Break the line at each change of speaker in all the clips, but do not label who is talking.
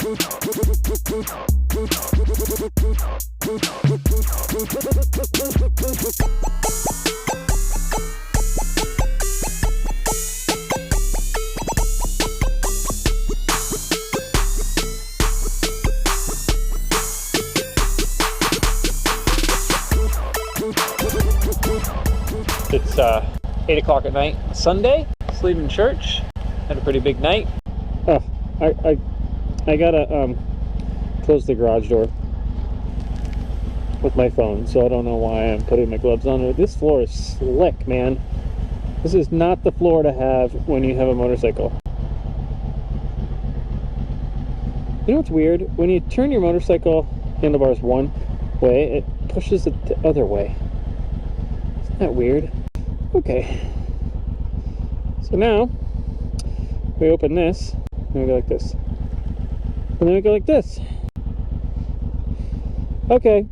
It's 8 o'clock at night, Sunday. Just leaving church. Had a pretty big night. Oh, I gotta close the garage door with my phone, so I don't know why I'm putting my gloves on. This floor is slick, man. This is not the floor to have when you have a motorcycle. You know what's weird? When you turn your motorcycle handlebars one way, it pushes it the other way. Isn't that weird? Okay. So now, we open this, and we go like this. And then we go like this. Okay.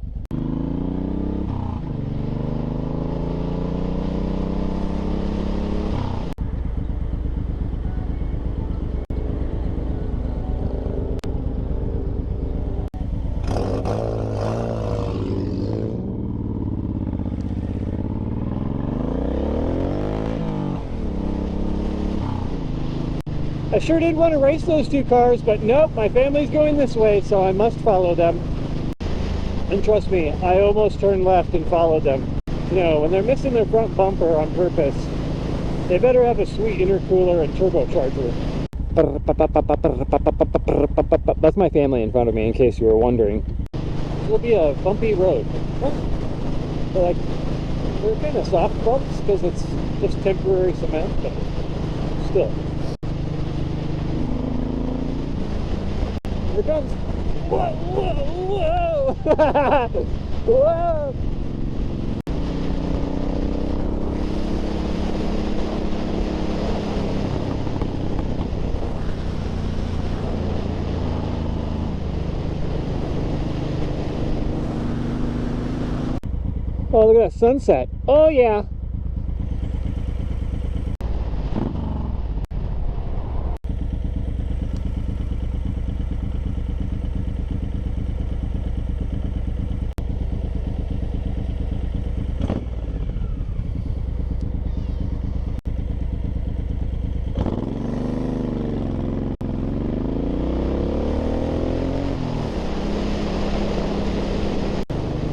I sure did want to race those two cars, but nope, my family's going this way, so I must follow them. And trust me, I almost turned left and followed them. You know, when they're missing their front bumper on purpose, they better have a sweet intercooler and turbocharger. That's my family in front of me, in case you were wondering. This will be a bumpy road. They're kind of soft bumps because it's just temporary cement, but still. Here it comes. Whoa, whoa, whoa! Whoa! Oh, look at that sunset. Oh, yeah.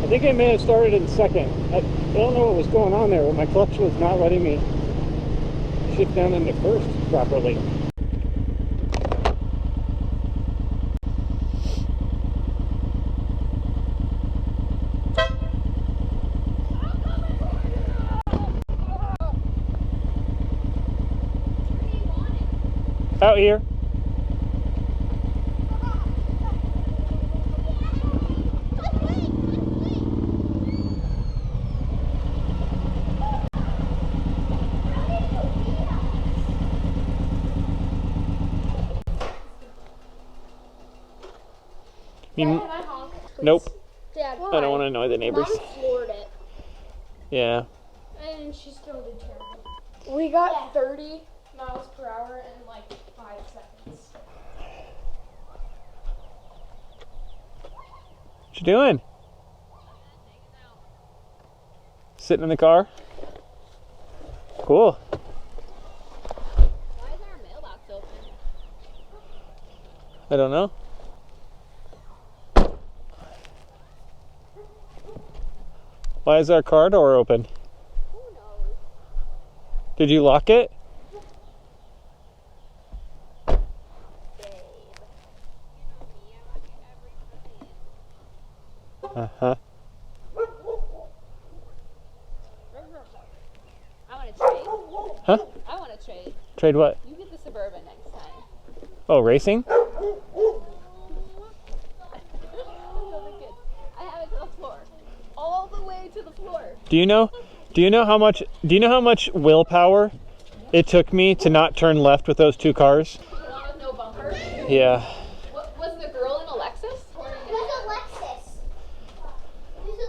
I think I may have started in second. I don't know what was going on there, but my clutch was not letting me shift down into first properly. Out here. Nope.
Dad,
I don't want to annoy the neighbors.
Mom floored it.
Yeah.
And she still did terrible. We got 30 miles per hour in like 5 seconds.
What you doing? Sitting in the car? Cool.
Why is our mailbox open?
I don't know. Why is our car door open?
Who knows?
Did you lock it?
Babe. You know me, I lock it every time.
Uh-huh.
I want to trade.
Huh?
I want to trade.
Trade what?
You get the Suburban next time.
Oh, racing?
I have it to the floor. All the way to the floor.
Do you know how much willpower it took me to not turn left with those two cars?
The one with no bumper?
Yeah.
What, was the girl in a Lexus?
Who's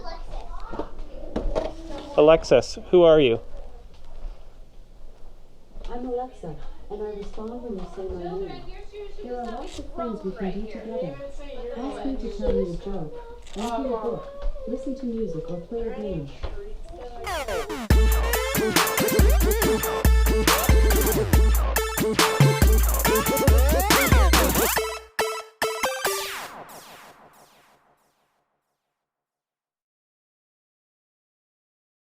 Alexis?
Alexis, who are you?
I'm Alexa, and I respond when you say my name. There are lots of things we can do together. Ask me to tell you a joke, read you a book, listen to music, or play a game.